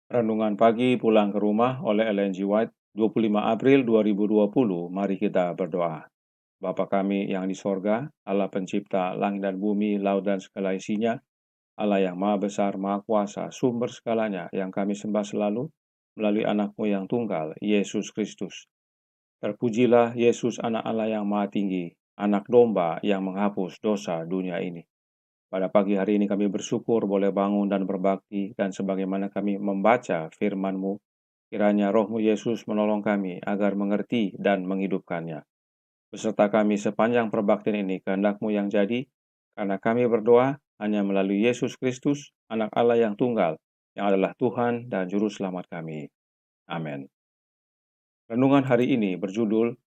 Renungan pagi pulang ke rumah oleh Ellen G. White, 25 April 2020. Mari kita berdoa. Bapa kami yang di sorga, Allah pencipta langit dan bumi, laut dan segala isinya, Allah yang maha besar, maha kuasa, sumber segalanya, yang kami sembah selalu melalui anak-Mu yang tunggal, Yesus Kristus. Terpujilah Yesus, anak Allah yang maha tinggi, anak domba yang menghapus dosa dunia ini. Pada pagi hari ini kami bersyukur boleh bangun dan berbakti, dan sebagaimana kami membaca firman-Mu, kiranya Roh-Mu Yesus menolong kami agar mengerti dan menghidupkannya. Beserta kami sepanjang perbaktian ini, kehendak-Mu yang jadi, karena kami berdoa hanya melalui Yesus Kristus, anak Allah yang tunggal, yang adalah Tuhan dan Juru Selamat kami. Amin. Renungan hari ini berjudul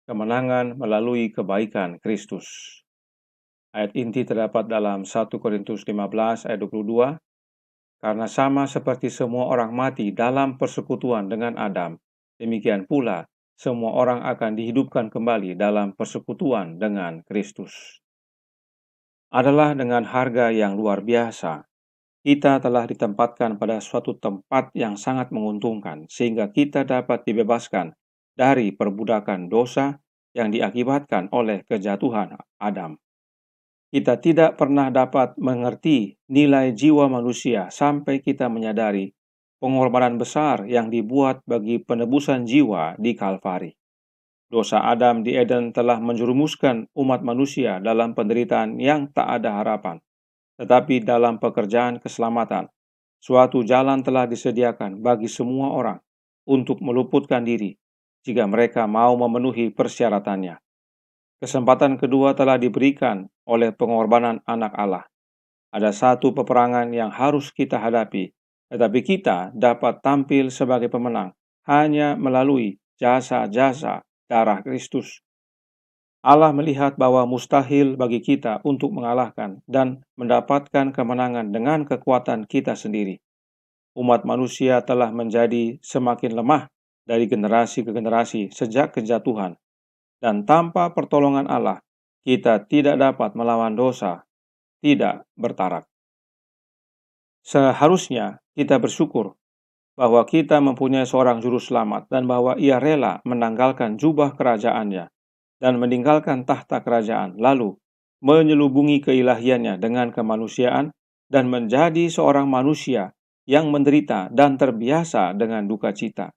Kemenangan Melalui Kebaikan Kristus. Ayat inti terdapat dalam 1 Korintus 15 ayat 22, karena sama seperti semua orang mati dalam persekutuan dengan Adam, demikian pula semua orang akan dihidupkan kembali dalam persekutuan dengan Kristus. Adalah dengan harga yang luar biasa, kita telah ditempatkan pada suatu tempat yang sangat menguntungkan, sehingga kita dapat dibebaskan dari perbudakan dosa yang diakibatkan oleh kejatuhan Adam. Kita tidak pernah dapat mengerti nilai jiwa manusia sampai kita menyadari pengorbanan besar yang dibuat bagi penebusan jiwa di Kalvari. Dosa Adam di Eden telah menjerumuskan umat manusia dalam penderitaan yang tak ada harapan. Tetapi dalam pekerjaan keselamatan, suatu jalan telah disediakan bagi semua orang untuk meluputkan diri jika mereka mau memenuhi persyaratannya. Kesempatan kedua telah diberikan oleh pengorbanan anak Allah. Ada satu peperangan yang harus kita hadapi, tetapi kita dapat tampil sebagai pemenang hanya melalui jasa-jasa darah Kristus. Allah melihat bahwa mustahil bagi kita untuk mengalahkan dan mendapatkan kemenangan dengan kekuatan kita sendiri. Umat manusia telah menjadi semakin lemah dari generasi ke generasi sejak kejatuhan. Dan tanpa pertolongan Allah, kita tidak dapat melawan dosa, tidak bertarak. Seharusnya kita bersyukur bahwa kita mempunyai seorang juru selamat dan bahwa ia rela menanggalkan jubah kerajaannya dan meninggalkan tahta kerajaan, lalu menyelubungi keilahiannya dengan kemanusiaan dan menjadi seorang manusia yang menderita dan terbiasa dengan duka cita.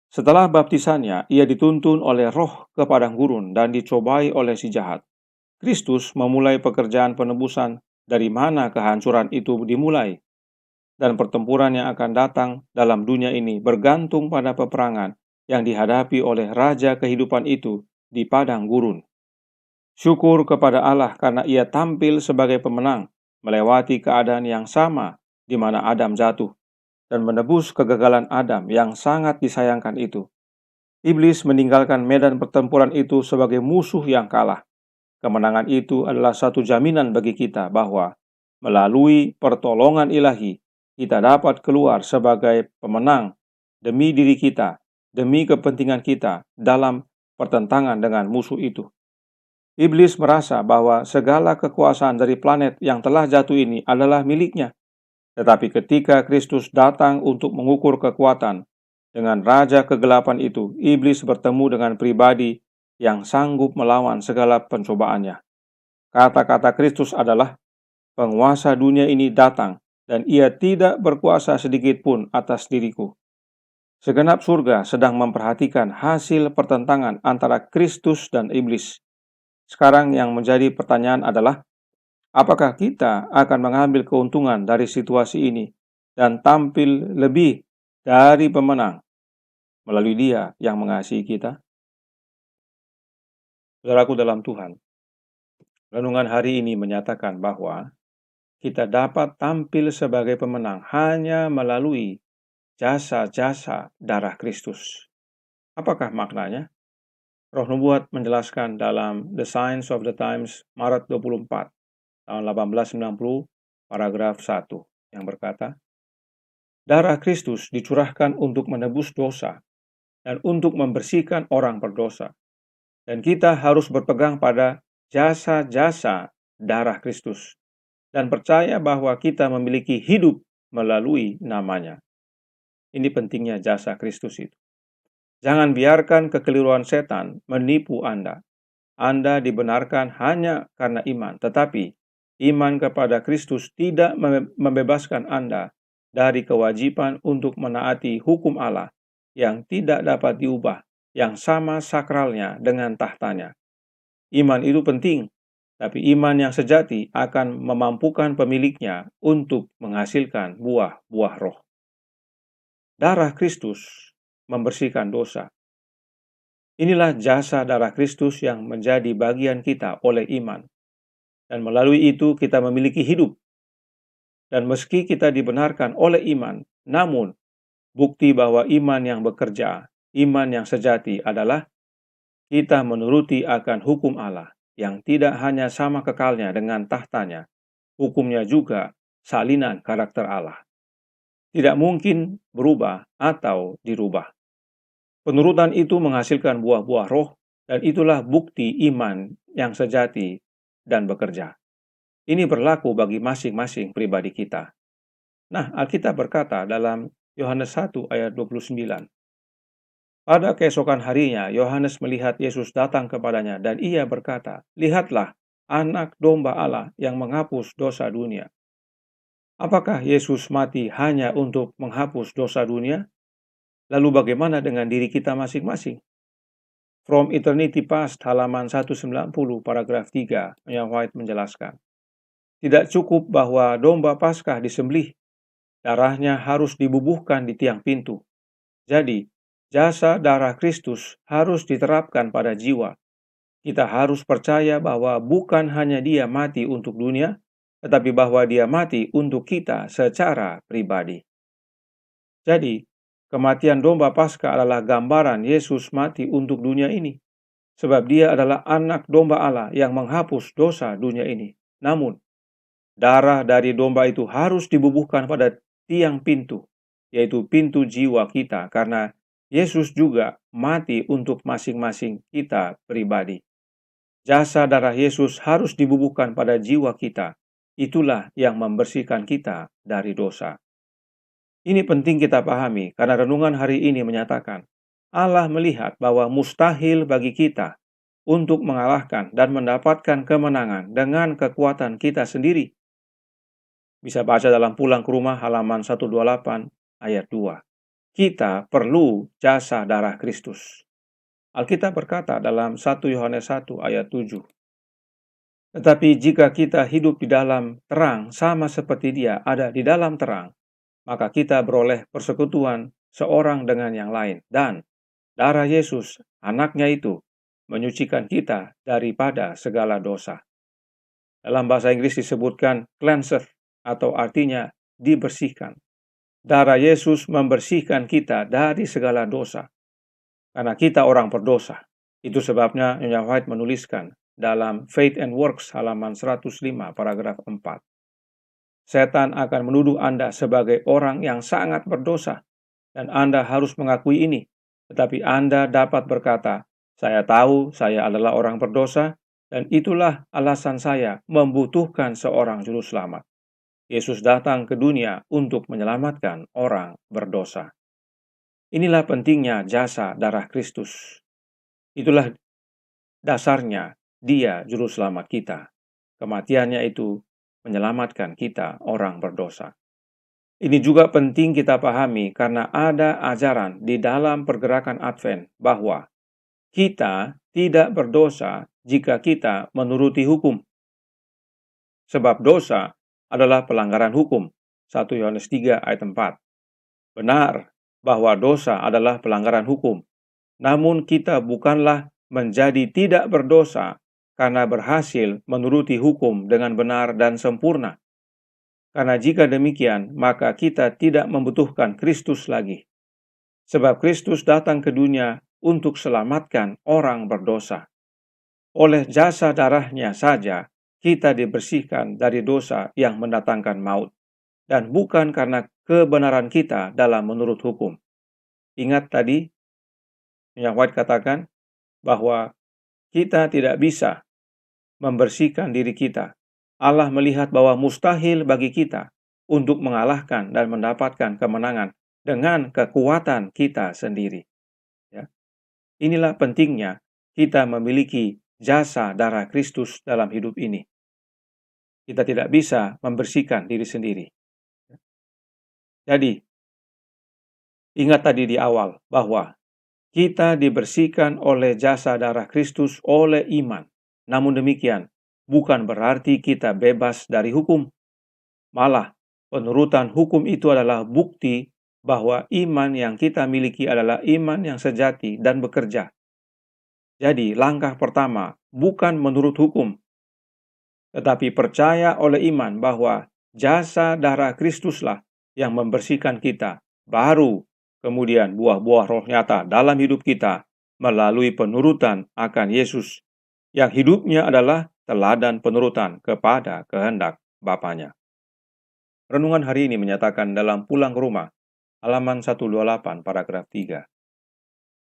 Setelah baptisannya, ia dituntun oleh Roh ke padang gurun dan dicobai oleh si jahat. Kristus memulai pekerjaan penebusan dari mana kehancuran itu dimulai. Dan pertempuran yang akan datang dalam dunia ini bergantung pada peperangan yang dihadapi oleh Raja kehidupan itu di padang gurun. Syukur kepada Allah karena ia tampil sebagai pemenang, melewati keadaan yang sama di mana Adam jatuh, dan menebus kegagalan Adam yang sangat disayangkan itu. Iblis meninggalkan medan pertempuran itu sebagai musuh yang kalah. Kemenangan itu adalah satu jaminan bagi kita bahwa melalui pertolongan ilahi, kita dapat keluar sebagai pemenang demi diri kita, demi kepentingan kita dalam pertentangan dengan musuh itu. Iblis merasa bahwa segala kekuasaan dari planet yang telah jatuh ini adalah miliknya. Tetapi ketika Kristus datang untuk mengukur kekuatan, dengan raja kegelapan itu, iblis bertemu dengan pribadi yang sanggup melawan segala pencobaannya. Kata-kata Kristus adalah, penguasa dunia ini datang, dan ia tidak berkuasa sedikit pun atas diriku. Segenap surga sedang memperhatikan hasil pertentangan antara Kristus dan iblis. Sekarang yang menjadi pertanyaan adalah, apakah kita akan mengambil keuntungan dari situasi ini dan tampil lebih dari pemenang melalui Dia yang mengasihi kita? Saudaraku dalam Tuhan, renungan hari ini menyatakan bahwa kita dapat tampil sebagai pemenang hanya melalui jasa-jasa darah Kristus. Apakah maknanya? Roh Nubuat menjelaskan dalam The Signs of the Times Maret 24 tahun 1890 paragraf 1 yang berkata, darah Kristus dicurahkan untuk menebus dosa dan untuk membersihkan orang berdosa. Dan kita harus berpegang pada jasa-jasa darah Kristus dan percaya bahwa kita memiliki hidup melalui namanya. Ini pentingnya jasa Kristus itu. Jangan biarkan kekeliruan setan menipu Anda. Anda dibenarkan hanya karena iman, tetapi iman kepada Kristus tidak membebaskan Anda dari kewajiban untuk menaati hukum Allah yang tidak dapat diubah, yang sama sakralnya dengan tahtanya. Iman itu penting, tapi iman yang sejati akan memampukan pemiliknya untuk menghasilkan buah-buah roh. Darah Kristus membersihkan dosa. Inilah jasa darah Kristus yang menjadi bagian kita oleh iman. Dan melalui itu kita memiliki hidup. Dan meski kita dibenarkan oleh iman, namun bukti bahwa iman yang bekerja, iman yang sejati adalah kita menuruti akan hukum Allah yang tidak hanya sama kekalnya dengan tahtanya, hukumnya juga salinan karakter Allah. Tidak mungkin berubah atau dirubah. Penurutan itu menghasilkan buah-buah roh, dan itulah bukti iman yang sejati dan bekerja. Ini berlaku bagi masing-masing pribadi kita. Nah, Alkitab berkata dalam Yohanes 1 ayat 29. Pada keesokan harinya, Yohanes melihat Yesus datang kepadanya dan ia berkata, "Lihatlah, anak domba Allah yang menghapus dosa dunia." Apakah Yesus mati hanya untuk menghapus dosa dunia? Lalu bagaimana dengan diri kita masing-masing? From Eternity Past halaman 190 paragraf 3, White menjelaskan. Tidak cukup bahwa domba Paskah disembelih, darahnya harus dibubuhkan di tiang pintu. Jadi, jasa darah Kristus harus diterapkan pada jiwa. Kita harus percaya bahwa bukan hanya Dia mati untuk dunia, tetapi bahwa Dia mati untuk kita secara pribadi. Jadi, kematian domba Paskah adalah gambaran Yesus mati untuk dunia ini, sebab Dia adalah anak domba Allah yang menghapus dosa dunia ini. Namun, darah dari domba itu harus dibubuhkan pada tiang pintu, yaitu pintu jiwa kita, karena Yesus juga mati untuk masing-masing kita pribadi. Jasa darah Yesus harus dibubuhkan pada jiwa kita. Itulah yang membersihkan kita dari dosa. Ini penting kita pahami karena renungan hari ini menyatakan Allah melihat bahwa mustahil bagi kita untuk mengalahkan dan mendapatkan kemenangan dengan kekuatan kita sendiri. Bisa baca dalam Pulang ke Rumah halaman 128 ayat 2. Kita perlu jasa darah Kristus. Alkitab berkata dalam 1 Yohanes 1 ayat 7. Tetapi jika kita hidup di dalam terang sama seperti Dia ada di dalam terang, maka kita beroleh persekutuan seorang dengan yang lain. Dan darah Yesus, anaknya itu, menyucikan kita daripada segala dosa. Dalam bahasa Inggris disebutkan cleanseth, atau artinya dibersihkan. Darah Yesus membersihkan kita dari segala dosa. Karena kita orang berdosa. Itu sebabnya Nyonya White menuliskan dalam Faith and Works halaman 105 paragraf 4. Setan akan menuduh Anda sebagai orang yang sangat berdosa, dan Anda harus mengakui ini. Tetapi Anda dapat berkata, "Saya tahu saya adalah orang berdosa, dan itulah alasan saya membutuhkan seorang juru selamat. Yesus datang ke dunia untuk menyelamatkan orang berdosa." Inilah pentingnya jasa darah Kristus. Itulah dasarnya Dia juru selamat kita. Kematiannya itu menyelamatkan kita orang berdosa. Ini juga penting kita pahami karena ada ajaran di dalam pergerakan Advent bahwa kita tidak berdosa jika kita menuruti hukum. Sebab dosa adalah pelanggaran hukum. 1 Yohanes 3 ayat 4. Benar bahwa dosa adalah pelanggaran hukum. Namun kita bukanlah menjadi tidak berdosa karena berhasil menuruti hukum dengan benar dan sempurna. Karena jika demikian, maka kita tidak membutuhkan Kristus lagi. Sebab Kristus datang ke dunia untuk selamatkan orang berdosa. Oleh jasa darahnya saja, kita dibersihkan dari dosa yang mendatangkan maut. Dan bukan karena kebenaran kita dalam menurut hukum. Ingat tadi, yang White katakan bahwa kita tidak bisa membersihkan diri kita. Allah melihat bahwa mustahil bagi kita untuk mengalahkan dan mendapatkan kemenangan dengan kekuatan kita sendiri. Ya. Inilah pentingnya kita memiliki jasa darah Kristus dalam hidup ini. Kita tidak bisa membersihkan diri sendiri. Jadi, ingat tadi di awal bahwa kita dibersihkan oleh jasa darah Kristus oleh iman. Namun demikian, bukan berarti kita bebas dari hukum. Malah, penurutan hukum itu adalah bukti bahwa iman yang kita miliki adalah iman yang sejati dan bekerja. Jadi, langkah pertama bukan menurut hukum, tetapi percaya oleh iman bahwa jasa darah Kristuslah yang membersihkan kita. Baru kemudian buah-buah roh nyata dalam hidup kita melalui penurutan akan Yesus yang hidupnya adalah teladan penurutan kepada kehendak Bapanya. Renungan hari ini menyatakan dalam Pulang ke Rumah, halaman 128 paragraf 3.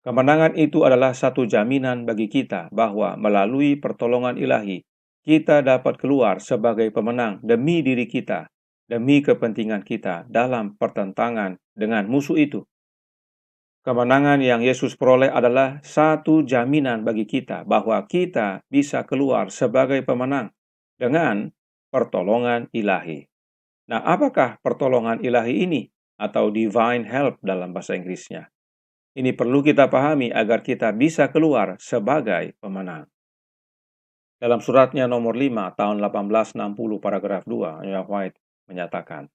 Kemenangan itu adalah satu jaminan bagi kita bahwa melalui pertolongan ilahi, kita dapat keluar sebagai pemenang demi diri kita, demi kepentingan kita dalam pertentangan dengan musuh itu. Kemenangan yang Yesus peroleh adalah satu jaminan bagi kita bahwa kita bisa keluar sebagai pemenang dengan pertolongan ilahi. Nah, apakah pertolongan ilahi ini atau divine help dalam bahasa Inggrisnya? Ini perlu kita pahami agar kita bisa keluar sebagai pemenang. Dalam suratnya nomor 5 tahun 1860 paragraf 2, Ellen G. White menyatakan,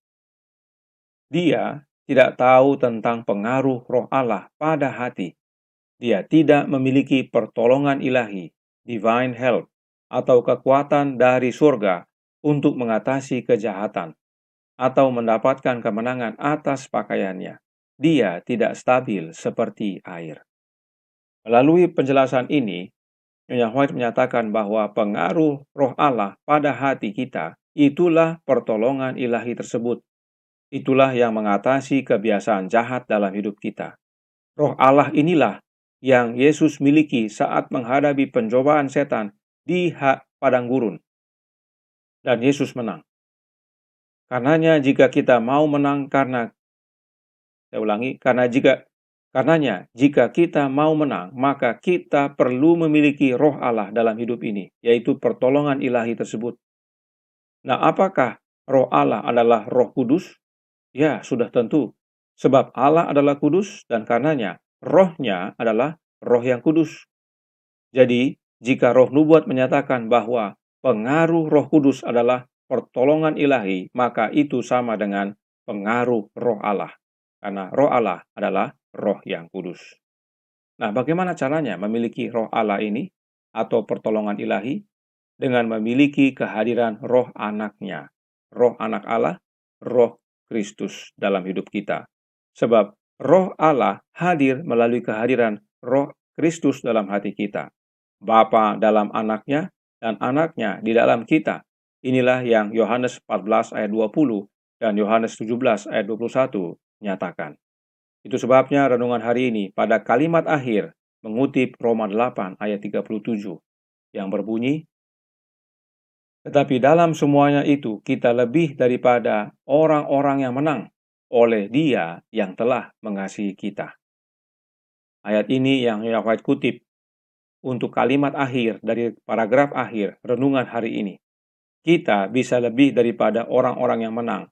dia tidak tahu tentang pengaruh roh Allah pada hati. Dia tidak memiliki pertolongan ilahi, divine help, atau kekuatan dari surga untuk mengatasi kejahatan atau mendapatkan kemenangan atas pakaiannya. Dia tidak stabil seperti air. Melalui penjelasan ini, Nyonya White menyatakan bahwa pengaruh roh Allah pada hati kita, itulah pertolongan ilahi tersebut. Itulah yang mengatasi kebiasaan jahat dalam hidup kita. Roh Allah inilah yang Yesus miliki saat menghadapi pencobaan setan di padang gurun. Dan Yesus menang. Karenanya jika kita mau menang Karenanya, jika kita mau menang, maka kita perlu memiliki roh Allah dalam hidup ini, yaitu pertolongan ilahi tersebut. Nah, apakah roh Allah adalah Roh Kudus? Ya, sudah tentu. Sebab Allah adalah kudus dan karenanya rohnya adalah roh yang kudus. Jadi, jika roh nubuat menyatakan bahwa pengaruh roh kudus adalah pertolongan ilahi, maka itu sama dengan pengaruh roh Allah. Karena roh Allah adalah roh yang kudus. Nah, bagaimana caranya memiliki roh Allah ini atau pertolongan ilahi? Dengan memiliki kehadiran roh anaknya. Roh anak Allah, roh Kristus dalam hidup kita. Sebab roh Allah hadir melalui kehadiran roh Kristus dalam hati kita. Bapa dalam anaknya dan anaknya di dalam kita. Inilah yang Yohanes 14 ayat 20 dan Yohanes 17 ayat 21 nyatakan. Itu sebabnya renungan hari ini pada kalimat akhir mengutip Roma 8 ayat 37 yang berbunyi, tetapi dalam semuanya itu kita lebih daripada orang-orang yang menang oleh Dia yang telah mengasihi kita. Ayat ini yang White kutip untuk kalimat akhir dari paragraf akhir renungan hari ini. Kita bisa lebih daripada orang-orang yang menang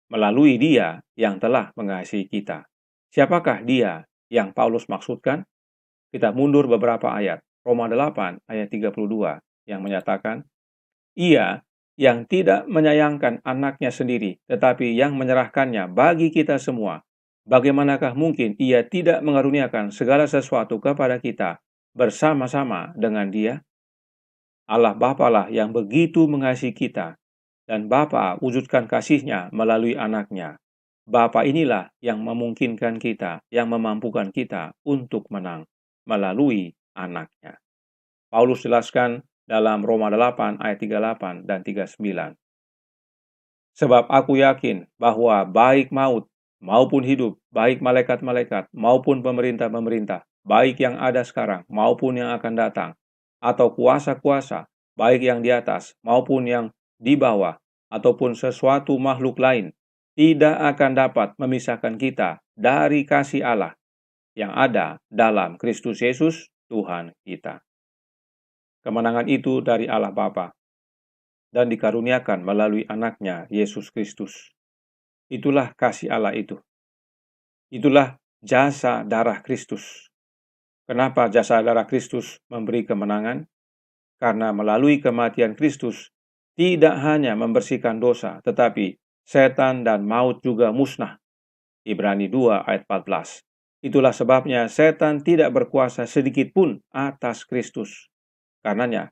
melalui Dia yang telah mengasihi kita. Siapakah Dia yang Paulus maksudkan? Kita mundur beberapa ayat. Roma 8 ayat 32 yang menyatakan, Ia yang tidak menyayangkan anaknya sendiri, tetapi yang menyerahkannya bagi kita semua. Bagaimanakah mungkin Ia tidak mengaruniakan segala sesuatu kepada kita bersama-sama dengan Dia? Allah Bapalah yang begitu mengasihi kita, dan Bapa wujudkan kasih-Nya melalui anaknya. Bapa inilah yang memungkinkan kita, yang memampukan kita untuk menang melalui anaknya. Paulus jelaskan dalam Roma 8 ayat 38 dan 39. Sebab aku yakin bahwa baik maut maupun hidup, baik malaikat-malaikat maupun pemerintah-pemerintah, baik yang ada sekarang maupun yang akan datang, atau kuasa-kuasa, baik yang di atas maupun yang di bawah, ataupun sesuatu makhluk lain, tidak akan dapat memisahkan kita dari kasih Allah yang ada dalam Kristus Yesus, Tuhan kita. Kemenangan itu dari Allah Bapa dan dikaruniakan melalui anaknya Yesus Kristus. Itulah kasih Allah itu. Itulah jasa darah Kristus. Kenapa jasa darah Kristus memberi kemenangan? Karena melalui kematian Kristus tidak hanya membersihkan dosa, tetapi setan dan maut juga musnah. Ibrani 2 ayat 14. Itulah sebabnya setan tidak berkuasa sedikit pun atas Kristus. Karenanya,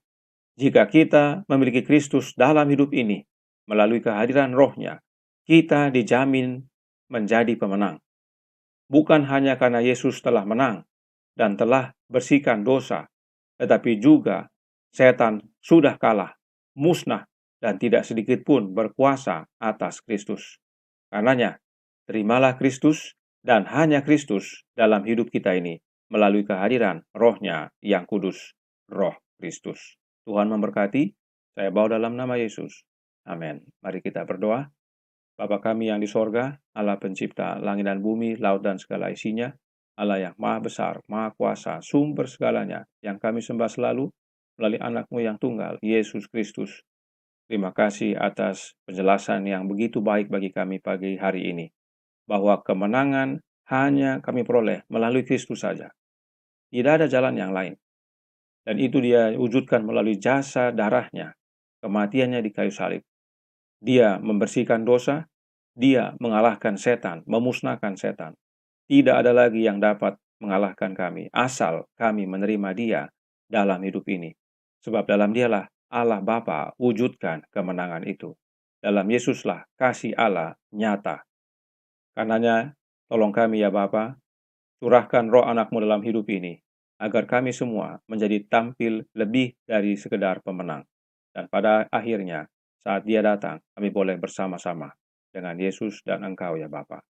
jika kita memiliki Kristus dalam hidup ini, melalui kehadiran Roh-Nya, kita dijamin menjadi pemenang. Bukan hanya karena Yesus telah menang dan telah bersihkan dosa, tetapi juga setan sudah kalah, musnah, dan tidak sedikit pun berkuasa atas Kristus. Karenanya, terimalah Kristus dan hanya Kristus dalam hidup kita ini melalui kehadiran Roh-Nya yang kudus, Roh Kristus. Tuhan memberkati. Saya bawa dalam nama Yesus. Amin. Mari kita berdoa. Bapa kami yang di sorga, Allah pencipta langit dan bumi, laut dan segala isinya, Allah yang maha besar, maha kuasa, sumber segalanya, yang kami sembah selalu melalui anak-Mu yang tunggal, Yesus Kristus. Terima kasih atas penjelasan yang begitu baik bagi kami pagi hari ini, bahwa kemenangan hanya kami peroleh melalui Kristus saja. Tidak ada jalan yang lain. Dan itu Dia wujudkan melalui jasa darah-Nya, kematiannya di kayu salib. Dia membersihkan dosa, Dia mengalahkan setan, memusnahkan setan. Tidak ada lagi yang dapat mengalahkan kami, asal kami menerima Dia dalam hidup ini. Sebab dalam Dialah Allah Bapa wujudkan kemenangan itu. Dalam Yesuslah kasih Allah nyata. Karenanya, tolong kami ya Bapa, curahkan roh anak-Mu dalam hidup ini, agar kami semua menjadi tampil lebih dari sekedar pemenang. Dan pada akhirnya, saat Dia datang, kami boleh bersama-sama dengan Yesus dan Engkau ya Bapa.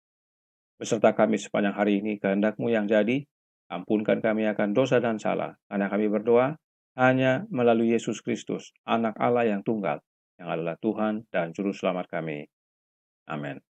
Beserta kami sepanjang hari ini, kehendak-Mu yang jadi, ampunkan kami akan dosa dan salah, karena kami berdoa hanya melalui Yesus Kristus, Anak Allah yang tunggal, yang adalah Tuhan dan Juru Selamat kami. Amin.